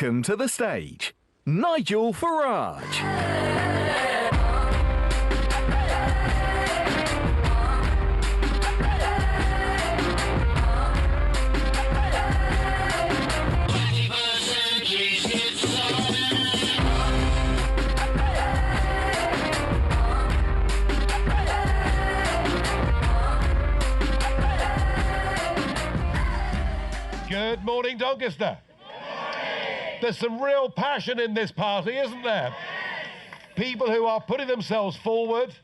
welcome to the stage, Nigel Farage. Good morning, Doncaster. There's some real passion in this party, isn't there? People who are putting themselves forward,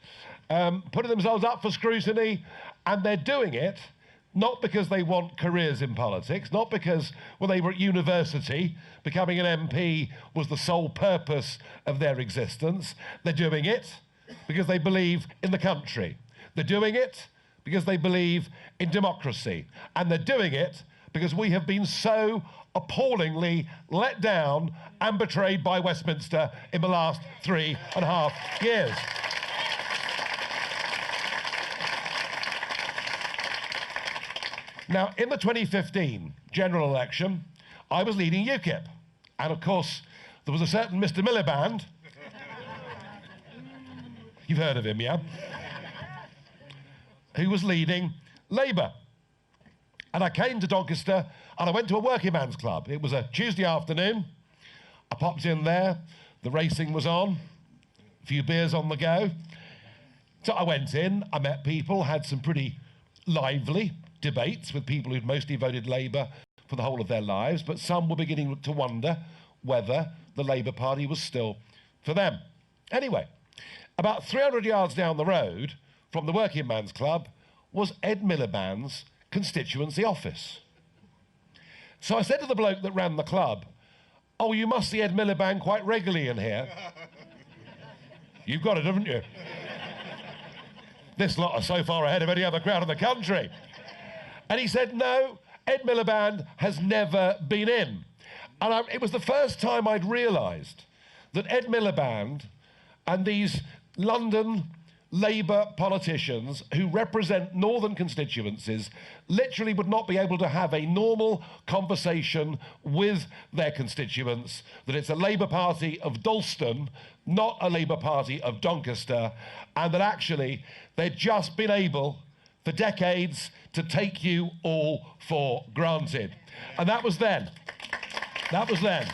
putting themselves up for scrutiny, and they're doing it not because they want careers in politics, not because when they were at university, becoming an MP was the sole purpose of their existence. They're doing it because they believe in the country. They're doing it because they believe in democracy. And they're doing it because we have been so appallingly let down and betrayed by Westminster in the last 3.5 years. Now, in the 2015 general election, I was leading UKIP. And of course, there was a certain Mr. Miliband. You've heard of him, yeah? Who was leading Labour. And I came to Doncaster and I went to a working man's club. It was a Tuesday afternoon. I popped in there. The racing was on. A few beers on the go. So I went in, I met people, had some pretty lively debates with people who'd mostly voted Labour for the whole of their lives, but some were beginning to wonder whether the Labour Party was still for them. Anyway, about 300 yards down the road from the working man's club was Ed Miliband's constituency office. So I said to the bloke that ran the club, "Oh, you must see Ed Miliband quite regularly in here." "You've got it, haven't you?" "This lot are so far ahead of any other crowd in the country." And he said, "No, Ed Miliband has never been in." And it was the first time I'd realised that Ed Miliband and these London Labour politicians who represent northern constituencies literally would not be able to have a normal conversation with their constituents, that it's a Labour Party of Dalston, not a Labour Party of Doncaster, and that actually they'd just been able for decades to take you all for granted. And that was then. That was then.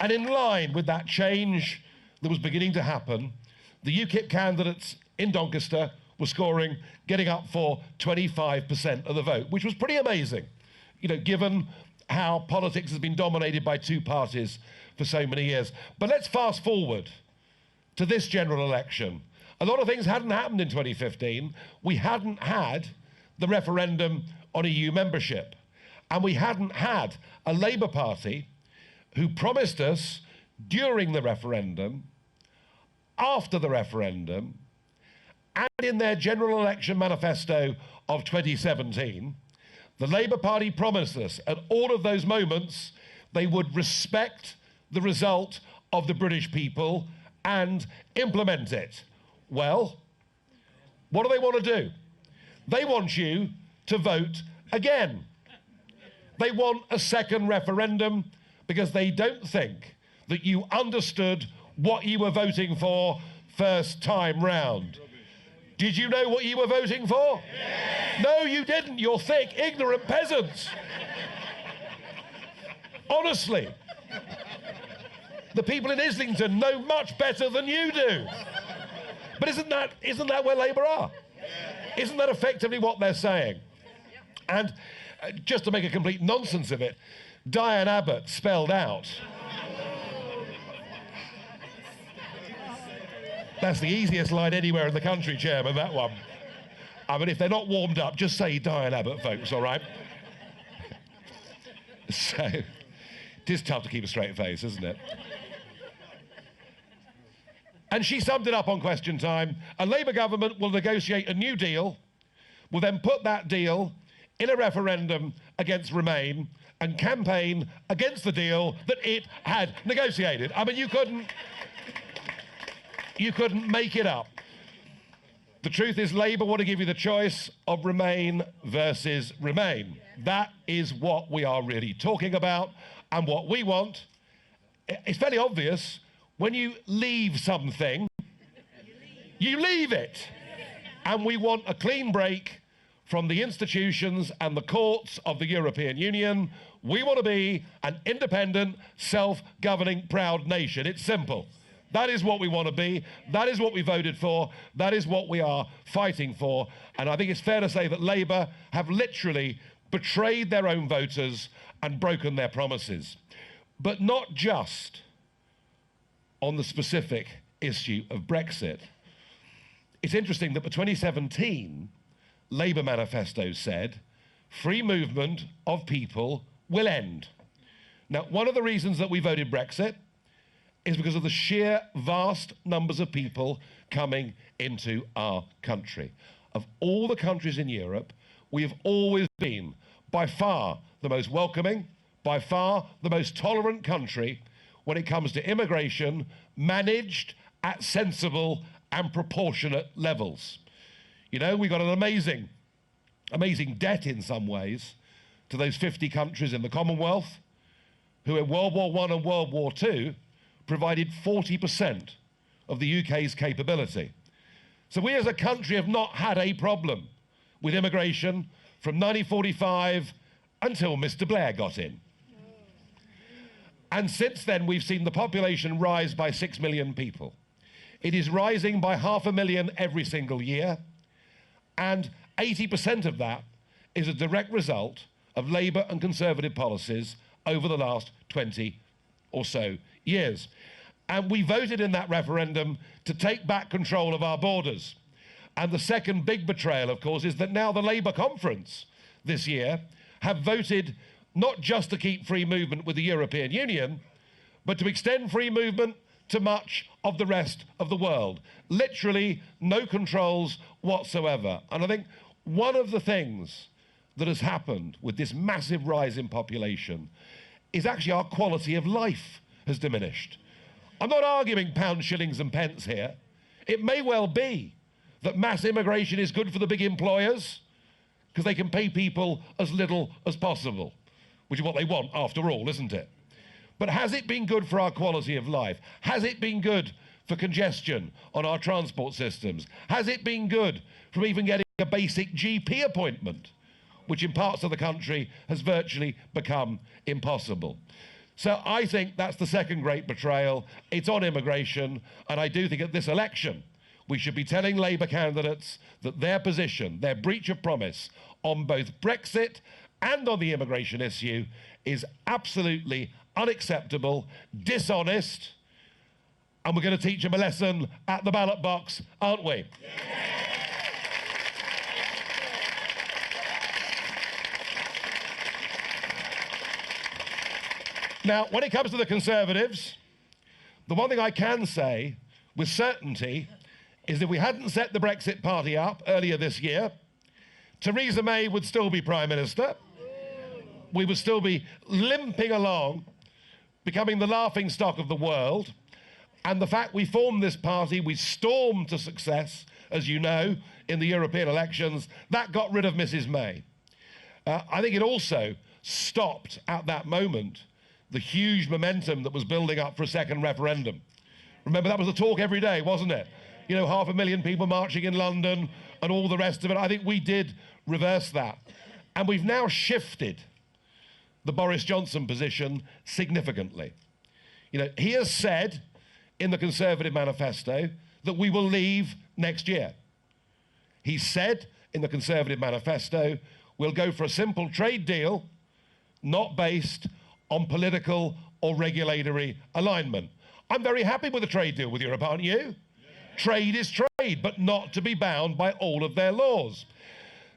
And in line with that change that was beginning to happen, the UKIP candidates in Doncaster were scoring, getting up for 25% of the vote, which was pretty amazing, you know, given how politics has been dominated by two parties for so many years. But let's fast forward to this general election. A lot of things hadn't happened in 2015. We hadn't had the referendum on EU membership, and we hadn't had a Labour Party who promised us during the referendum, after the referendum, and in their general election manifesto of 2017, the Labour Party promised us at all of those moments they would respect the result of the British people and implement it. Well, what do they want to do? They want you to vote again. They want a second referendum because they don't think that you understood what you were voting for first time round. Did you know what you were voting for? Yes. No, you didn't, you're thick, ignorant peasants. Honestly. The people in Islington know much better than you do. But isn't that where Labour are? Isn't that effectively what they're saying? And just to make a complete nonsense of it, Diane Abbott spelled out. That's the easiest line anywhere in the country, Chairman, that one. I mean, if they're not warmed up, just say Diane Abbott, folks, all right? So, it is tough to keep a straight face, isn't it? And she summed it up on Question Time. A Labour government will negotiate a new deal, will then put that deal in a referendum against Remain and campaign against the deal that it had negotiated. I mean, you couldn't make it up. The truth is Labour want to give you the choice of Remain versus Remain. That is what we are really talking about, and what we want. It's fairly obvious. When you leave something, you leave it. And we want a clean break from the institutions and the courts of the European Union. We want to be an independent, self-governing, proud nation. It's simple. That is what we want to be. That is what we voted for. That is what we are fighting for. And I think it's fair to say that Labour have literally betrayed their own voters and broken their promises. But not just on the specific issue of Brexit. It's interesting that the 2017 Labour manifesto said free movement of people will end. Now, one of the reasons that we voted Brexit is because of the sheer vast numbers of people coming into our country. Of all the countries in Europe, we have always been by far the most welcoming, by far the most tolerant country when it comes to immigration, managed at sensible and proportionate levels. You know, we've got an amazing debt in some ways to those 50 countries in the Commonwealth who in World War I and World War II provided 40% of the UK's capability. So we as a country have not had a problem with immigration from 1945 until Mr. Blair got in. And since then, we've seen the population rise by 6 million people. It is rising by 500,000 every single year, and 80% of that is a direct result of Labour and Conservative policies over the last 20 or so years. And we voted in that referendum to take back control of our borders. And the second big betrayal, of course, is that now the Labour conference this year have voted not just to keep free movement with the European Union, but to extend free movement to much of the rest of the world. Literally no controls whatsoever. And I think one of the things that has happened with this massive rise in population is actually our quality of life has diminished. I'm not arguing pounds, shillings and pence here. It may well be that mass immigration is good for the big employers because they can pay people as little as possible, which is what they want after all, isn't it? But has it been good for our quality of life? Has it been good for congestion on our transport systems? Has it been good for even getting a basic GP appointment, which in parts of the country has virtually become impossible? So I think that's the second great betrayal. It's on immigration, and I do think at this election we should be telling Labour candidates that their position, their breach of promise on both Brexit and on the immigration issue is absolutely unacceptable, dishonest, and we're going to teach them a lesson at the ballot box, aren't we? Now, when it comes to the Conservatives, the one thing I can say with certainty is if we hadn't set the Brexit party up earlier this year, Theresa May would still be Prime Minister. We would still be limping along, becoming the laughingstock of the world. And the fact we formed this party, we stormed to success, as you know, in the European elections, that got rid of Mrs. May. I think it also stopped at that moment the huge momentum that was building up for a second referendum. Remember, that was the talk every day, wasn't it? You know, 500,000 people marching in London and all the rest of it. I think we did reverse that. And we've now shifted the Boris Johnson position significantly. You know, he has said in the Conservative manifesto that we will leave next year. He said in the Conservative manifesto, we'll go for a simple trade deal, not based on political or regulatory alignment. I'm very happy with a trade deal with Europe, aren't you? Yeah. Trade is trade, but not to be bound by all of their laws.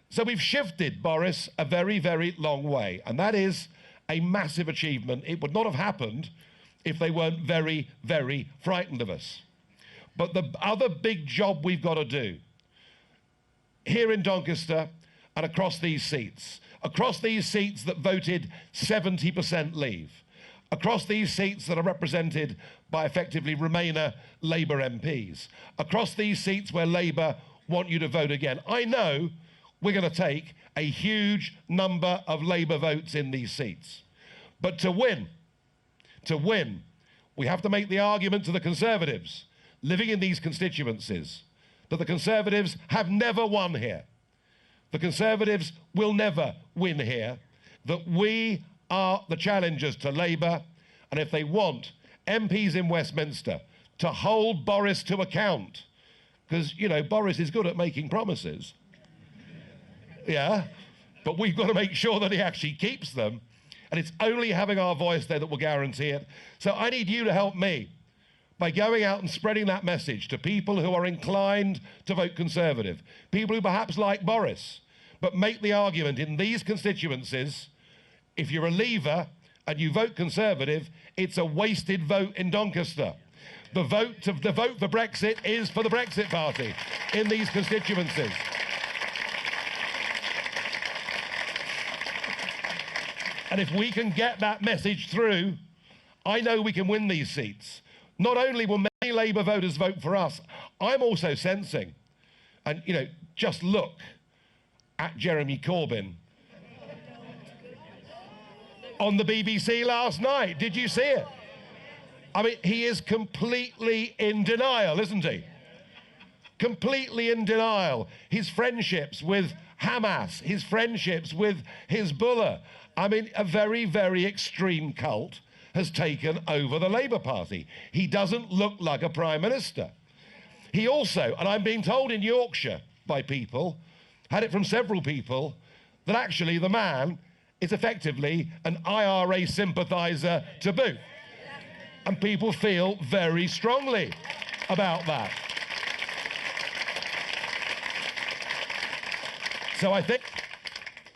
So we've shifted, Boris, a very, very long way, and that is a massive achievement. It would not have happened if they weren't very, very frightened of us. But the other big job we've got to do here in Doncaster and across these seats that voted 70% leave, across these seats that are represented by effectively Remainer Labour MPs, across these seats where Labour want you to vote again. I know we're going to take a huge number of Labour votes in these seats. But to win, we have to make the argument to the Conservatives living in these constituencies that the Conservatives have never won here. The Conservatives will never win here, that we are the challengers to Labour, and if they want MPs in Westminster to hold Boris to account, because, you know, Boris is good at making promises, yeah, but we've got to make sure that he actually keeps them, and it's only having our voice there that will guarantee it. So I need you to help me by going out and spreading that message to people who are inclined to vote Conservative, people who perhaps like Boris, but make the argument in these constituencies, if you're a Leaver and you vote Conservative, it's a wasted vote in Doncaster. The vote for Brexit is for the Brexit Party in these constituencies. And if we can get that message through, I know we can win these seats. Not only will many Labour voters vote for us, I'm also sensing, and, you know, just look at Jeremy Corbyn on the BBC last night. Did you see it? I mean, he is completely in denial, isn't he? Completely in denial. His friendships with Hamas, his friendships with Hezbollah. I mean, a very, very extreme cult has taken over the Labour Party. He doesn't look like a Prime Minister. He also, and I'm being told in Yorkshire by people, had it from several people, that actually the man is effectively an IRA sympathiser to boot. And people feel very strongly about that. So I think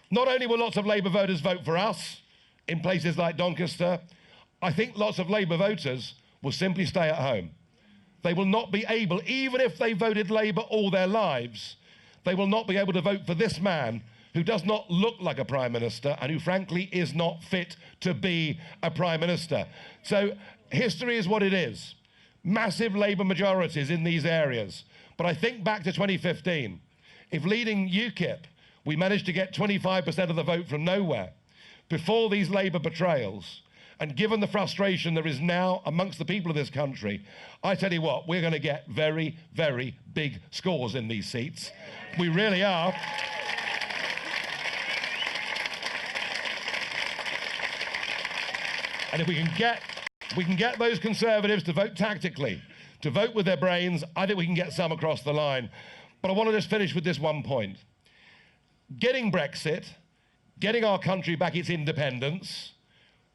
not only will lots of Labour voters vote for us in places like Doncaster, I think lots of Labour voters will simply stay at home. They will not be able, even if they voted Labour all their lives, they will not be able to vote for this man who does not look like a Prime Minister and who frankly is not fit to be a Prime Minister. So history is what it is. Massive Labour majorities in these areas. But I think back to 2015, if leading UKIP, we managed to get 25% of the vote from nowhere before these Labour betrayals, and given the frustration there is now amongst the people of this country, I tell you what, we're going to get very, very big scores in these seats. We really are. And if we can get those Conservatives to vote tactically, to vote with their brains, I think we can get some across the line. But I want to just finish with this one point. Getting Brexit, getting our country back its independence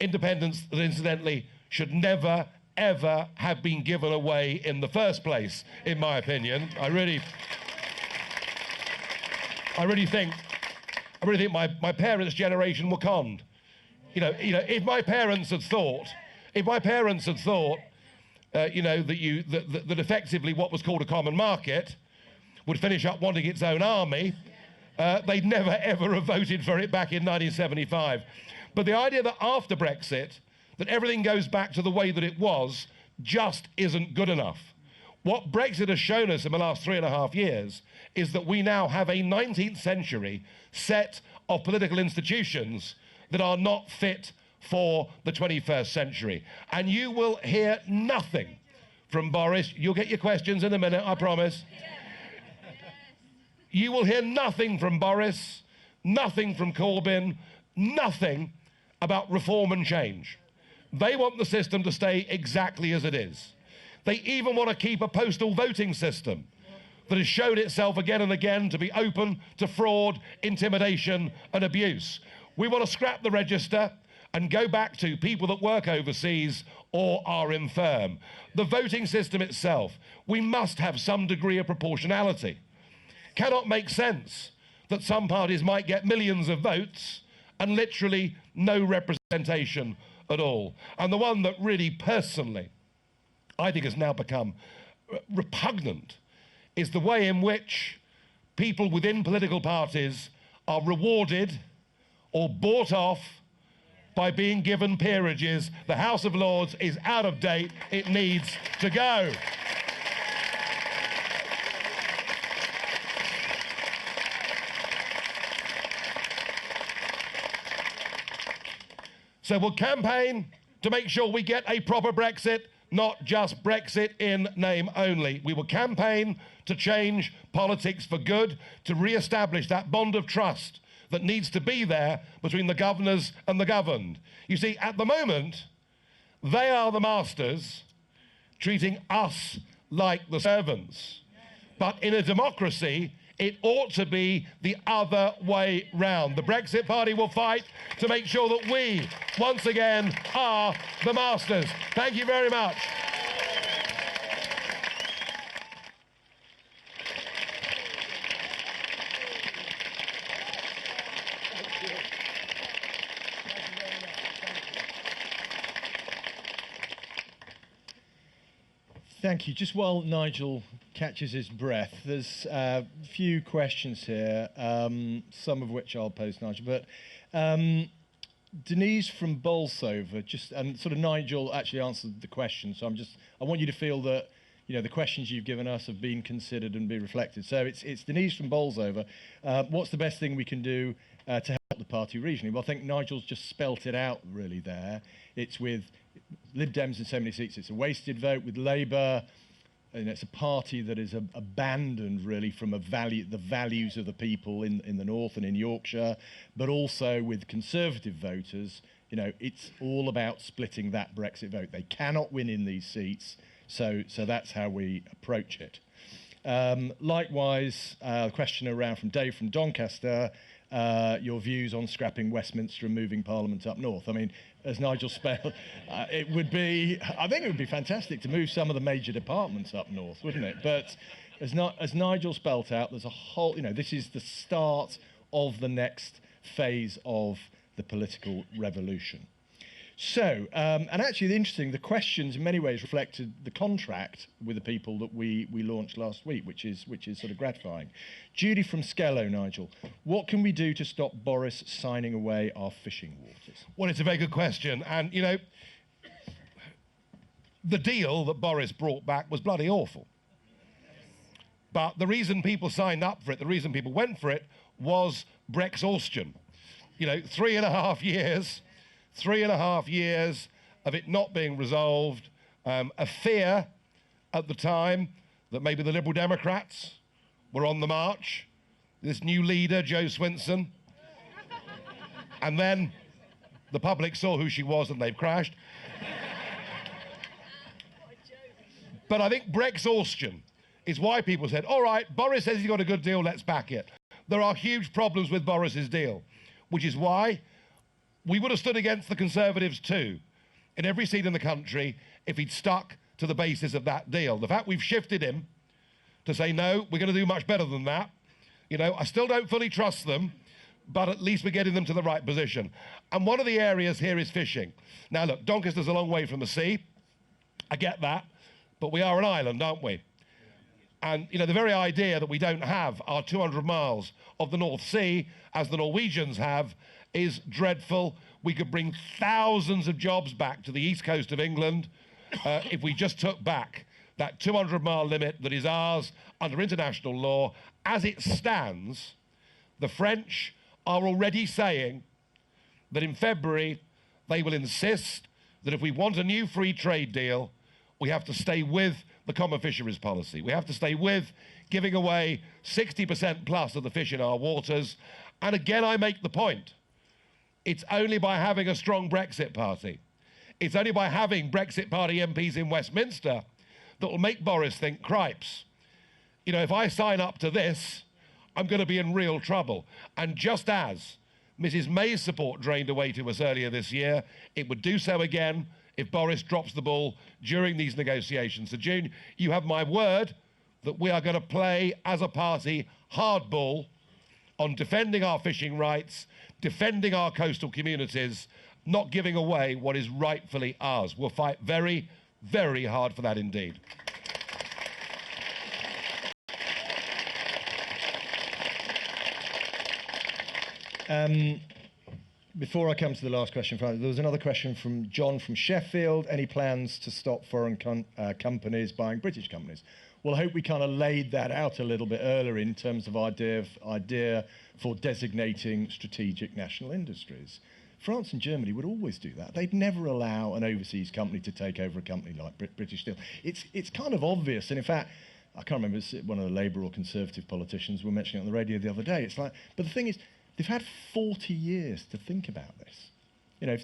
that incidentally should never, ever have been given away in the first place, in my opinion. I really think my parents' generation were conned. You know, if my parents had thought, that effectively what was called a common market would finish up wanting its own army, they'd never ever have voted for it back in 1975. But the idea that after Brexit, that everything goes back to the way that it was, just isn't good enough. What Brexit has shown us in the last 3.5 years is that we now have a 19th century set of political institutions that are not fit for the 21st century. And you will hear nothing from Boris. You'll get your questions in a minute, I promise. You will hear nothing from Boris, nothing from Corbyn, nothing about reform and change. They want the system to stay exactly as it is. They even want to keep a postal voting system that has shown itself again and again to be open to fraud, intimidation and abuse. We want to scrap the register and go back to people that work overseas or are infirm. The voting system itself, we must have some degree of proportionality. Cannot make sense that some parties might get millions of votes and literally no representation at all. And the one that really personally I think has now become repugnant is the way in which people within political parties are rewarded or bought off by being given peerages. The House of Lords is out of date. It needs to go. So we'll campaign to make sure we get a proper Brexit, not just Brexit in name only. We will campaign to change politics for good, to re-establish that bond of trust that needs to be there between the governors and the governed. You see, at the moment, they are the masters, treating us like the servants. But in a democracy, it ought to be the other way round. The Brexit Party will fight to make sure that we, once again, are the masters. Thank you very much. Thank you. Just while Nigel catches his breath, there's a few questions here, some of which I'll pose, Nigel. But Denise from Bolsover, and sort of Nigel actually answered the question, so I want you to feel that the questions you've given us have been considered and be reflected. So it's Denise from Bolsover. What's the best thing we can do to help the party regionally? Well, I think Nigel's just spelt it out really there. It's with Lib Dems in so many seats, it's a wasted vote. With Labour, and it's a party that is abandoned really from the values of the people in the north and in Yorkshire, but also with Conservative voters, it's all about splitting that Brexit vote. They cannot win in these seats, so that's how we approach it. Likewise, a question around from Dave from Doncaster, your views on scrapping Westminster and moving Parliament up north. I mean, as Nigel spelled, I think it would be fantastic to move some of the major departments up north, wouldn't it? But as Nigel spelt out, there's a whole, this is the start of the next phase of the political revolution. So, and actually the questions in many ways reflected the contract with the people that we launched last week, which is sort of gratifying. Judy from Skello, Nigel, what can we do to stop Boris signing away our fishing waters? Well, it's a very good question. And, the deal that Boris brought back was bloody awful. But the reason people signed up for it, the reason people went for it, was Brexhaustion. 3.5 years. 3.5 years of it not being resolved, a fear at the time that maybe the Liberal Democrats were on the march, this new leader, Jo Swinson, and then the public saw who she was and they've crashed. But I think Brexhaustion is why people said, all right, Boris says he's got a good deal, let's back it. There are huge problems with Boris's deal, which is why we would have stood against the Conservatives too, in every seat in the country, if he'd stuck to the basis of that deal. The fact we've shifted him to say, no, we're going to do much better than that. I still don't fully trust them, but at least we're getting them to the right position. And one of the areas here is fishing. Now, look, Doncaster's a long way from the sea. I get that, but we are an island, aren't we? And, the very idea that we don't have our 200 miles of the North Sea, as the Norwegians have, is dreadful. We could bring thousands of jobs back to the east coast of England if we just took back that 200-mile limit that is ours under international law. As it stands, the French are already saying that in February they will insist that if we want a new free trade deal, we have to stay with the common fisheries policy. We have to stay with giving away 60% plus of the fish in our waters. And again, I make the point, it's only by having a strong Brexit party, it's only by having Brexit party MPs in Westminster that will make Boris think, cripes, if I sign up to this, I'm going to be in real trouble. And just as Mrs May's support drained away to us earlier this year, it would do so again if Boris drops the ball during these negotiations. So, June, you have my word that we are going to play as a party hardball on defending our fishing rights, defending our coastal communities, not giving away what is rightfully ours. We'll fight very, very hard for that indeed. Before I come to the last question, there was another question from John from Sheffield. Any plans to stop foreign companies buying British companies? Well, I hope we kind of laid that out a little bit earlier in terms of idea for designating strategic national industries. France and Germany would always do that. They'd never allow an overseas company to take over a company like British Steel. It's kind of obvious, and in fact, I can't remember, it's one of the Labour or Conservative politicians were mentioning it on the radio the other day. It's like, but the thing is, they've had 40 years to think about this. You know,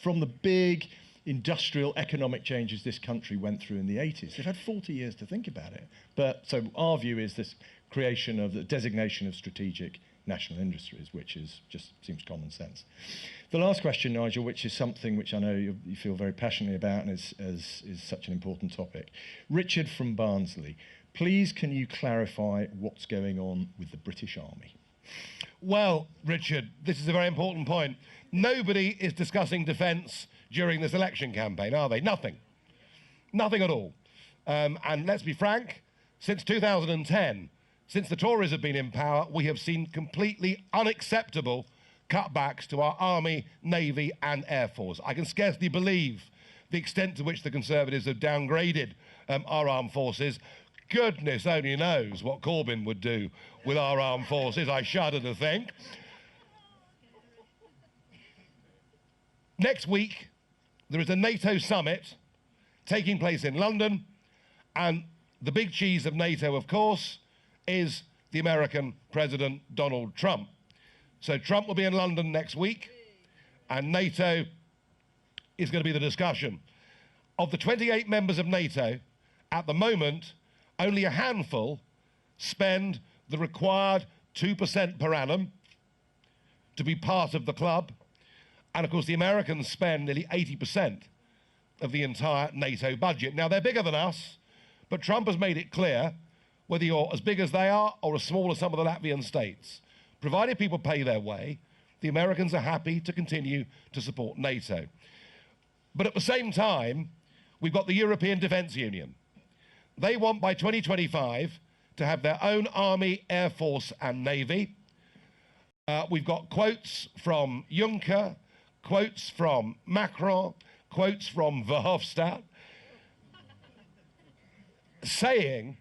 from the big industrial economic changes this country went through in the 80s. They've had 40 years to think about it. But so our view is this creation of the designation of strategic national industries, which is just seems common sense. The last question, Nigel, which is something which I know you feel very passionately about and is such an important topic. Richard from Barnsley, please can you clarify what's going on with the British Army? Well, Richard, this is a very important point. Nobody is discussing defence during this election campaign, are they? Nothing. Nothing at all. And let's be frank, since 2010, since the Tories have been in power, we have seen completely unacceptable cutbacks to our Army, Navy and Air Force. I can scarcely believe the extent to which the Conservatives have downgraded our armed forces. Goodness only knows what Corbyn would do with our armed forces, I shudder to think. Next week, there is a NATO summit taking place in London, and the big cheese of NATO, of course, is the American President Donald Trump. So Trump will be in London next week, and NATO is going to be the discussion. Of the 28 members of NATO, at the moment, only a handful spend the required 2% per annum to be part of the club. And of course, the Americans spend nearly 80% of the entire NATO budget. Now, they're bigger than us, but Trump has made it clear, whether you're as big as they are or as small as some of the Latvian states, provided people pay their way, the Americans are happy to continue to support NATO. But at the same time, we've got the European Defence Union. They want by 2025 to have their own army, air force and navy. We've got quotes from Juncker, quotes from Macron, quotes from Verhofstadt, saying,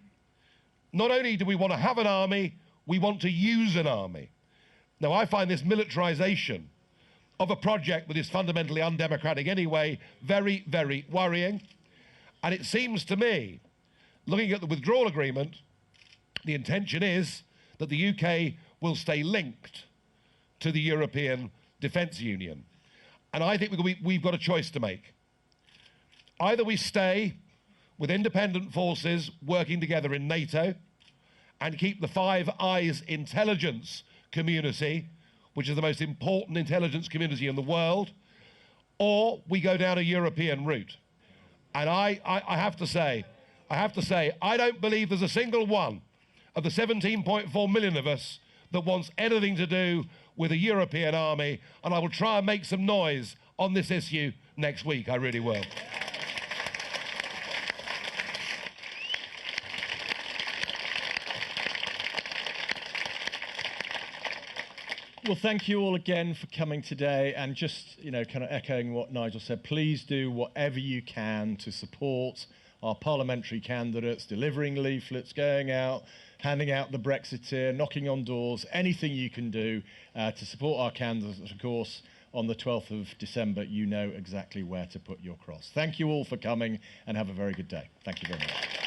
not only do we want to have an army, we want to use an army. Now, I find this militarization of a project that is fundamentally undemocratic anyway very, very worrying. And it seems to me, looking at the withdrawal agreement, the intention is that the UK will stay linked to the European Defence Union. And I think we've got a choice to make. Either we stay with independent forces working together in NATO and keep the Five Eyes intelligence community, which is the most important intelligence community in the world, or we go down a European route. And I have to say, I don't believe there's a single one of the 17.4 million of us that wants anything to do with a European army, and I will try and make some noise on this issue next week, I really will. Well, thank you all again for coming today, and just, you know, kind of echoing what Nigel said, please do whatever you can to support our parliamentary candidates, delivering leaflets, going out, handing out the Brexiteer, knocking on doors, anything you can do to support our candidates. Of course, on the 12th of December, you know exactly where to put your cross. Thank you all for coming, and have a very good day. Thank you very much.